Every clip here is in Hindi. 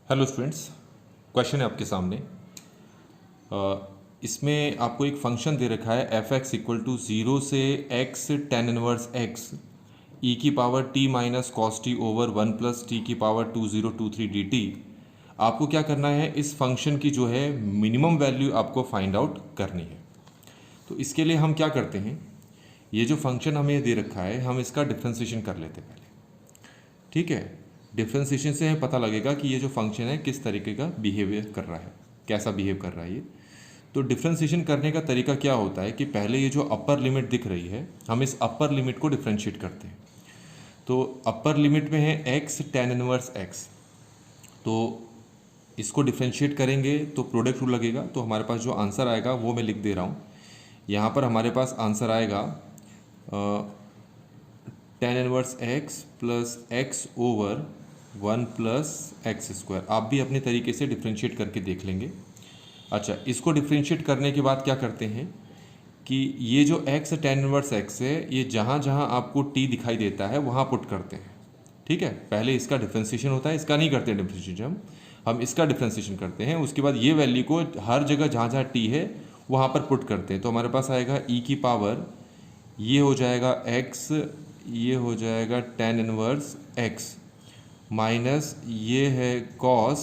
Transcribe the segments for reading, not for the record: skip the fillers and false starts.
हेलो स्टूडेंट्स, क्वेश्चन है आपके सामने। इसमें आपको एक फंक्शन दे रखा है f x equal to zero से x tan inverse x e की power t minus cos t over one plus t की पावर 2023 डी टी। आपको क्या करना है, इस फंक्शन की जो है मिनिमम वैल्यू आपको फाइंड आउट करनी है। तो इसके लिए हम क्या करते हैं, ये जो फंक्शन हमें दे रखा है हम इसका डिफ्रेंसिएशन कर लेते हैं पहले। ठीक है, डिफ्रेंसिएशन से हमें पता लगेगा कि ये जो फंक्शन है किस तरीके का बिहेवियर कर रहा है, कैसा बिहेव कर रहा है ये। तो डिफ्रेंसिएशन करने का तरीका क्या होता है कि पहले ये जो अपर लिमिट दिख रही है हम इस अपर लिमिट को डिफ्रेंशिएट करते हैं। तो अपर लिमिट में है एक्स टेन इनवर्स एक्स, तो इसको डिफ्रेंशिएट करेंगे तो प्रोडक्ट रूल लगेगा। तो हमारे पास जो आंसर आएगा वो मैं लिख दे रहा हूँ। यहाँ पर हमारे पास आंसर आएगा ten inverse x plus x over one plus x square. आप भी अपने तरीके से डिफ्रेंशिएट करके देख लेंगे। अच्छा, इसको डिफ्रेंशिएट करने के बाद क्या करते हैं कि ये जो एक्स टेन इनवर्स एक्स है ये जहाँ जहाँ आपको टी दिखाई देता है वहाँ पुट करते हैं। ठीक है, पहले इसका डिफ्रेंशिएशन होता है, इसका नहीं करते हैं डिफ्रेंशिएशन, हम इसका डिफ्रेंशिएशन करते हैं। उसके बाद ये वैल्यू को हर जगह जहाँ जहाँ टी है वहाँ पर पुट करते हैं। तो हमारे पास आएगा ई की पावर, ये हो जाएगा एक्स, ये हो जाएगा टेन इनवर्स एक्स माइनस ये है कॉस,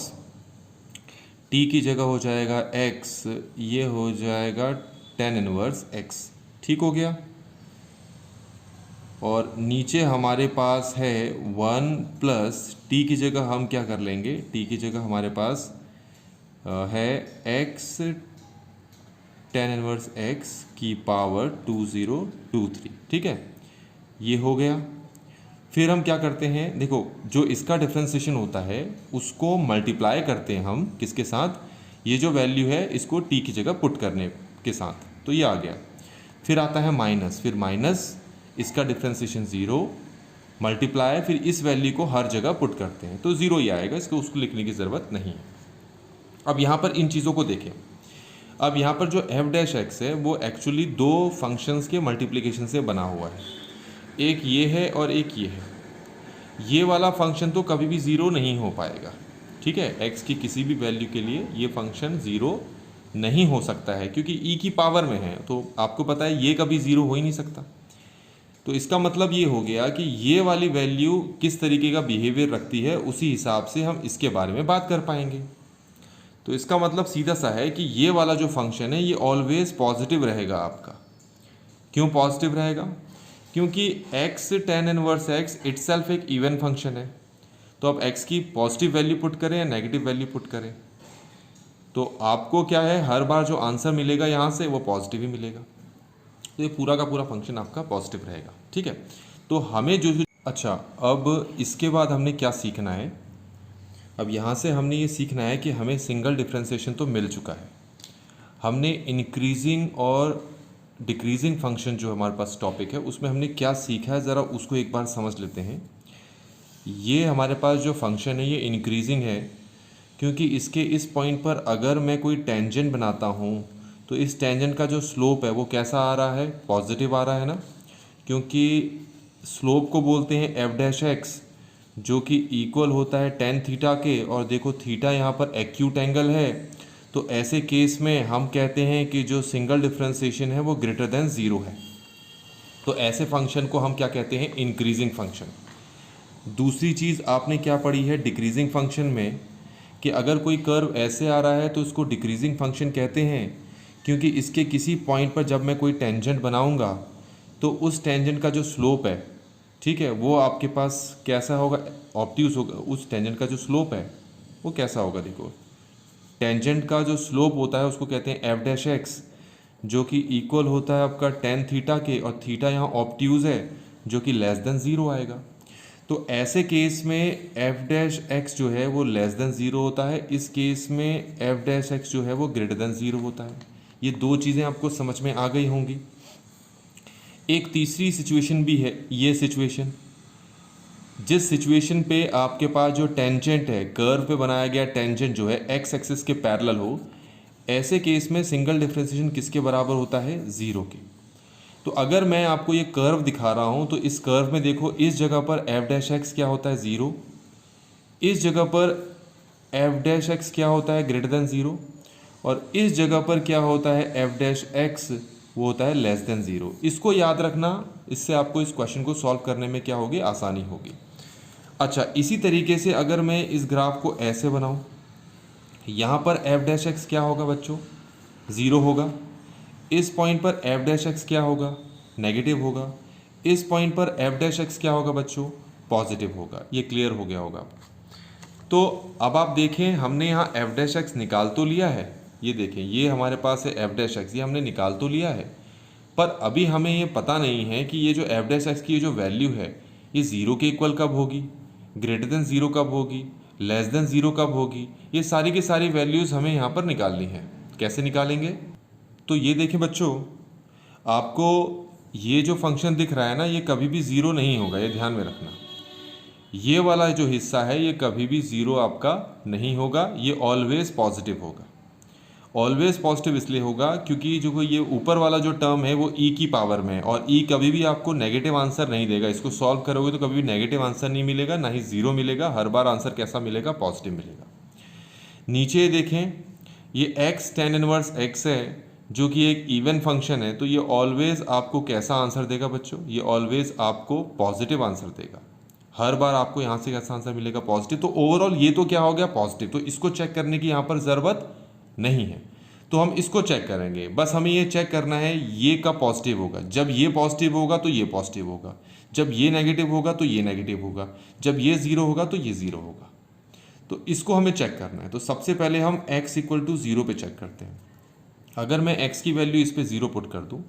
टी की जगह हो जाएगा एक्स, ये हो जाएगा टेन इनवर्स एक्स। ठीक हो गया। और नीचे हमारे पास है वन प्लस टी की जगह हम क्या कर लेंगे, टी की जगह हमारे पास है एक्स टेन इनवर्स एक्स की पावर 2023। ठीक है, ये हो गया। फिर हम क्या करते हैं, देखो जो इसका डिफ्रेंसिएशन होता है उसको मल्टीप्लाई करते हैं हम किसके साथ, ये जो वैल्यू है इसको टी की जगह पुट करने के साथ, तो ये आ गया। फिर आता है माइनस, फिर माइनस इसका डिफ्रेंसिएशन ज़ीरो मल्टीप्लाई, फिर इस वैल्यू को हर जगह पुट करते हैं तो ज़ीरो ही आएगा, इसको उसको लिखने की ज़रूरत नहीं है। अब यहाँ पर इन चीज़ों को देखें। अब यहाँ पर जो एफ डैश एक्स है वो एक्चुअली दो फंक्शंस के मल्टीप्लिकेशन से बना हुआ है, एक ये है और एक ये है। ये वाला फंक्शन तो कभी भी ज़ीरो नहीं हो पाएगा। ठीक है, एक्स की किसी भी वैल्यू के लिए ये फंक्शन ज़ीरो नहीं हो सकता है क्योंकि ई की पावर में है, तो आपको पता है ये कभी ज़ीरो हो ही नहीं सकता। तो इसका मतलब ये हो गया कि ये वाली वैल्यू किस तरीके का बिहेवियर रखती है उसी हिसाब से हम इसके बारे में बात कर पाएंगे। तो इसका मतलब सीधा सा है कि ये वाला जो फंक्शन है ये ऑलवेज पॉजिटिव रहेगा आपका। क्यों पॉजिटिव रहेगा, क्योंकि x tan inverse x itself एक इवन फंक्शन है। तो अब x की पॉजिटिव वैल्यू पुट करें या नेगेटिव वैल्यू पुट करें, तो आपको क्या है, हर बार जो आंसर मिलेगा यहाँ से वो पॉजिटिव ही मिलेगा। तो ये पूरा का पूरा फंक्शन आपका पॉजिटिव रहेगा। ठीक है, तो हमें जो अच्छा, अब इसके बाद हमने क्या सीखना है, अब यहाँ से हमने ये सीखना है कि हमें सिंगल डिफ्रेंसिएशन तो मिल चुका है, हमने इंक्रीजिंग और डिक्रीजिंग फंक्शन जो हमारे पास टॉपिक है उसमें हमने क्या सीखा है, ज़रा उसको एक बार समझ लेते हैं। ये हमारे पास जो फंक्शन है ये इंक्रीजिंग है क्योंकि इसके इस पॉइंट पर अगर मैं कोई टेंजेंट बनाता हूँ तो इस टेंजेंट का जो स्लोप है वो कैसा आ रहा है, पॉजिटिव आ रहा है ना, क्योंकि स्लोप को बोलते हैं एफ डैश एक्स जो कि इक्वल होता है टेन थीटा के, और देखो थीटा यहाँ पर एक्यूट एंगल है। तो ऐसे केस में हम कहते हैं कि जो सिंगल डिफ्रेंसिएशन है वो ग्रेटर देन ज़ीरो है। तो ऐसे फंक्शन को हम क्या कहते हैं, इंक्रीजिंग फंक्शन। दूसरी चीज़ आपने क्या पढ़ी है डिक्रीजिंग फंक्शन में, कि अगर कोई कर्व ऐसे आ रहा है तो उसको डिक्रीजिंग फंक्शन कहते हैं क्योंकि इसके किसी पॉइंट पर जब मैं कोई टेंजेंट बनाऊंगा तो उस टेंजेंट का जो स्लोप है, ठीक है, वो आपके पास कैसा होगा, ऑब्ट्यूज होगा। उस टेंजेंट का जो स्लोप है वो कैसा होगा, देखो टेंजेंट का जो स्लोप होता है उसको कहते हैं एफ डैश एक्स जो कि इक्वल होता है आपका टेन थीटा के, और थीटा यहाँ ऑब्ट्यूज है जो कि लेस देन ज़ीरो आएगा। तो ऐसे केस में एफ डैश एक्स जो है वो लेस देन ज़ीरो होता है, इस केस में एफ डैश एक्स जो है वो ग्रेटर देन ज़ीरो होता है। ये दो चीज़ें आपको समझ में आ गई होंगी। एक तीसरी सिचुएशन भी है, ये सिचुएशन जिस सिचुएशन पे आपके पास जो टेंजेंट है, कर्व पे बनाया गया टेंजेंट जो है एक्स एक्सिस के पैरेलल हो, ऐसे केस में सिंगल डिफ्रेंसिएशन किसके बराबर होता है, ज़ीरो के। तो अगर मैं आपको ये कर्व दिखा रहा हूँ तो इस कर्व में देखो इस जगह पर एफ डैश एक्स क्या होता है, ज़ीरो, इस जगह पर एफ डैश एक्स क्या होता है, ग्रेटर देन ज़ीरो, और इस जगह पर क्या होता है, एफ डैश एक्स वो होता है लेस देन ज़ीरो। इसको याद रखना, इससे आपको इस क्वेश्चन को सॉल्व करने में क्या होगी, आसानी होगी। अच्छा, इसी तरीके से अगर मैं इस ग्राफ को ऐसे बनाऊं, यहाँ पर एफ डैश एक्स क्या होगा बच्चों, ज़ीरो होगा। इस पॉइंट पर एफ डैश एक्स क्या होगा, नेगेटिव होगा। इस पॉइंट पर एफ डैश एक्स क्या होगा बच्चों, पॉजिटिव होगा। ये क्लियर हो गया होगा। तो अब आप देखें, हमने यहाँ एफ डैश एक्स निकाल तो लिया है, ये देखें ये हमारे पास है एफ डैश एक्स, ये हमने निकाल तो लिया है, पर अभी हमें ये पता नहीं है कि ये जो एफ डैश एक्स की ये जो वैल्यू है ये ज़ीरो के इक्वल कब होगी, ग्रेटर देन ज़ीरो कब होगी, लेस देन ज़ीरो कब होगी। ये सारी की सारी वैल्यूज़ हमें यहाँ पर निकालनी है। कैसे निकालेंगे, तो ये देखें बच्चों, आपको ये जो फंक्शन दिख रहा है ना, ये कभी भी ज़ीरो नहीं होगा, ये ध्यान में रखना। ये वाला जो हिस्सा है ये कभी भी ज़ीरो आपका नहीं होगा, ये ऑलवेज पॉजिटिव होगा। ऑलवेज पॉजिटिव इसलिए होगा क्योंकि जो ये ऊपर वाला जो टर्म है वो ई की पावर में है, और ई कभी भी आपको नेगेटिव आंसर नहीं देगा। इसको सॉल्व करोगे तो कभी भी नेगेटिव आंसर नहीं मिलेगा, ना ही ज़ीरो मिलेगा। हर बार आंसर कैसा मिलेगा, पॉजिटिव मिलेगा। नीचे देखें, ये एक्स टेन इनवर्स एक्स है जो कि एक इवन फंक्शन है, तो ये ऑलवेज आपको कैसा आंसर देगा बच्चों, ये ऑलवेज आपको पॉजिटिव आंसर देगा। हर बार आपको यहाँ से कैसा आंसर मिलेगा, पॉजिटिव। तो ओवरऑल ये तो क्या हो गया, पॉजिटिव। तो इसको चेक करने की यहाँ पर ज़रूरत नहीं है, तो हम इसको चेक करेंगे। बस हमें ये चेक करना है ये कब पॉजिटिव होगा। जब ये पॉजिटिव होगा तो ये पॉजिटिव होगा, जब ये नेगेटिव होगा तो ये नेगेटिव होगा, जब ये ज़ीरो होगा तो ये ज़ीरो होगा। तो इसको हमें चेक करना है। तो सबसे पहले हम x इक्वल टू ज़ीरो पर चेक करते हैं। अगर मैं x की वैल्यू इस पर ज़ीरो पुट कर दूँ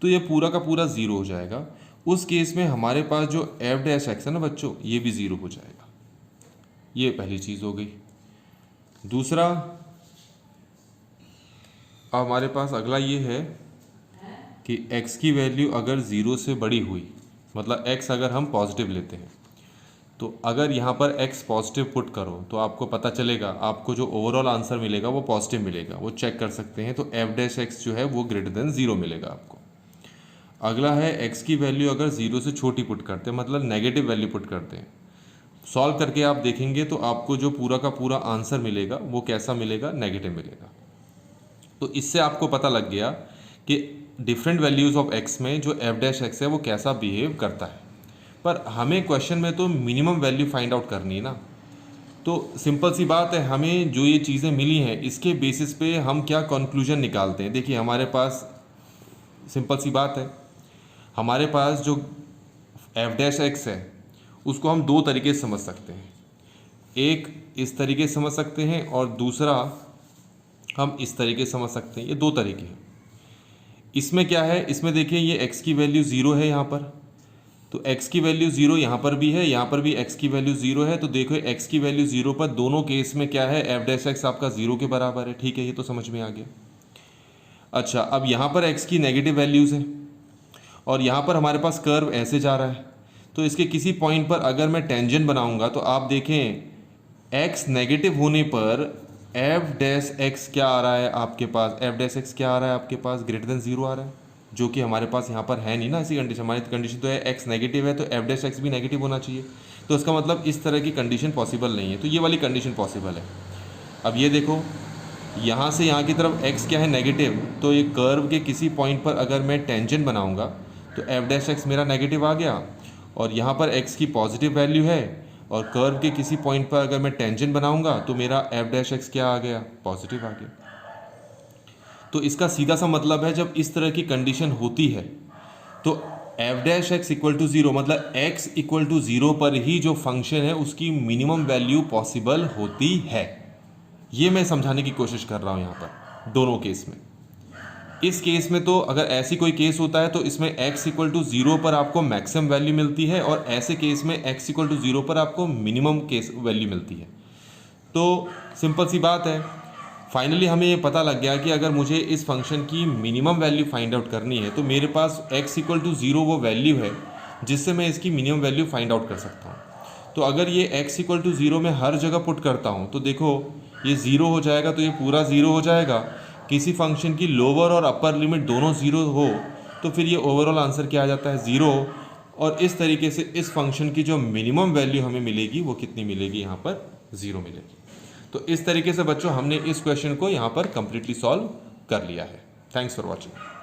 तो ये पूरा का पूरा ज़ीरो हो जाएगा। उस केस में हमारे पास जो एफ डैश एक्स है ना बच्चों, ये भी ज़ीरो हो जाएगा। ये पहली चीज़ हो गई। दूसरा, अब हमारे पास अगला ये है कि x की वैल्यू अगर ज़ीरो से बड़ी हुई, मतलब x अगर हम पॉजिटिव लेते हैं, तो अगर यहाँ पर x पॉजिटिव पुट करो तो आपको पता चलेगा, आपको जो ओवरऑल आंसर मिलेगा वो पॉजिटिव मिलेगा। वो चेक कर सकते हैं। तो एफ डैश एक्स जो है वो ग्रेटर देन ज़ीरो मिलेगा आपको। अगला है x की वैल्यू अगर ज़ीरो से छोटी पुट करते हैं, मतलब नेगेटिव वैल्यू पुट करते हैं, सॉल्व करके आप देखेंगे तो आपको जो पूरा का पूरा आंसर मिलेगा वो कैसा मिलेगा, नेगेटिव मिलेगा। तो इससे आपको पता लग गया कि डिफरेंट वैल्यूज़ ऑफ x में जो एफ डैश एक्स है वो कैसा बिहेव करता है। पर हमें क्वेश्चन में तो मिनिमम वैल्यू फाइंड आउट करनी है ना। तो सिंपल सी बात है, हमें जो ये चीज़ें मिली हैं इसके बेसिस पे हम क्या कंक्लूजन निकालते हैं। देखिए हमारे पास सिंपल सी बात है, हमारे पास जो एफ डैश एक्स है उसको हम दो तरीके से समझ सकते हैं। एक इस तरीके से समझ सकते हैं और दूसरा हम इस तरीके से समझ सकते हैं। ये दो तरीके हैं। इसमें क्या है, इसमें देखिए ये x की वैल्यू ज़ीरो है यहाँ पर, तो x की वैल्यू ज़ीरो यहाँ पर भी है, यहाँ पर भी x की वैल्यू ज़ीरो है। तो देखो x की वैल्यू ज़ीरो पर दोनों केस में क्या है, एफ डैश एक्स आपका ज़ीरो के बराबर है। ठीक है, ये तो समझ में आ गया। अच्छा, अब यहाँ पर x की नेगेटिव वैल्यूज़ है और यहाँ पर हमारे पास कर्व ऐसे जा रहा है, तो इसके किसी पॉइंट पर अगर मैं टेंजेंट बनाऊंगा तो आप देखें x नेगेटिव होने पर एफ डैश एक्स क्या आ रहा है आपके पास, एफ डैश एक्स क्या आ रहा है आपके पास, ग्रेटर देन ज़ीरो आ रहा है, जो कि हमारे पास यहाँ पर है नहीं ना। ऐसी कंडीशन, हमारी कंडीशन तो है x नेगेटिव है तो एफ डैश एक्स भी नेगेटिव होना चाहिए। तो इसका मतलब इस तरह की कंडीशन पॉसिबल नहीं है, तो ये वाली कंडीशन पॉसिबल है। अब ये देखो, यहाँ से यहाँ की तरफ x क्या है, नेगेटिव, तो ये कर्व के किसी पॉइंट पर अगर मैं टेंजेंट बनाऊँगा तो एफ डैश एक्स मेरा नेगेटिव आ गया, और यहाँ पर x की पॉजिटिव वैल्यू है, और कर्व के किसी पॉइंट पर अगर मैं टेंजेंट बनाऊंगा तो मेरा एफ डैश एक्स क्या आ गया, पॉजिटिव आ गया। तो इसका सीधा सा मतलब है, जब इस तरह की कंडीशन होती है तो f dash x equal to zero, मतलब x इक्वल टू ज़ीरो पर ही जो फंक्शन है उसकी मिनिमम वैल्यू पॉसिबल होती है। ये मैं समझाने की कोशिश कर रहा हूँ यहाँ पर दोनों केस में। इस केस में तो अगर ऐसी कोई केस होता है तो इसमें x इक्वल टू ज़ीरो पर आपको मैक्सिमम वैल्यू मिलती है, और ऐसे केस में x इक्वल टू ज़ीरो पर आपको मिनिमम केस वैल्यू मिलती है। तो सिंपल सी बात है, फाइनली हमें ये पता लग गया कि अगर मुझे इस फंक्शन की मिनिमम वैल्यू फाइंड आउट करनी है तो मेरे पास x इक्वल टू ज़ीरो वो वैल्यू है जिससे मैं इसकी मिनिमम वैल्यू फाइंड आउट कर सकता हूँ। तो अगर ये x इक्वल टू ज़ीरो में हर जगह पुट करता हूँ तो देखो ये ज़ीरो हो जाएगा, तो ये पूरा ज़ीरो हो जाएगा। किसी फंक्शन की लोअर और अपर लिमिट दोनों ज़ीरो हो तो फिर ये ओवरऑल आंसर क्या आ जाता है, ज़ीरो। और इस तरीके से इस फंक्शन की जो मिनिमम वैल्यू हमें मिलेगी वो कितनी मिलेगी, यहाँ पर ज़ीरो मिलेगी। तो इस तरीके से बच्चों हमने इस क्वेश्चन को यहाँ पर कंप्लीटली सॉल्व कर लिया है। Thanks for watching.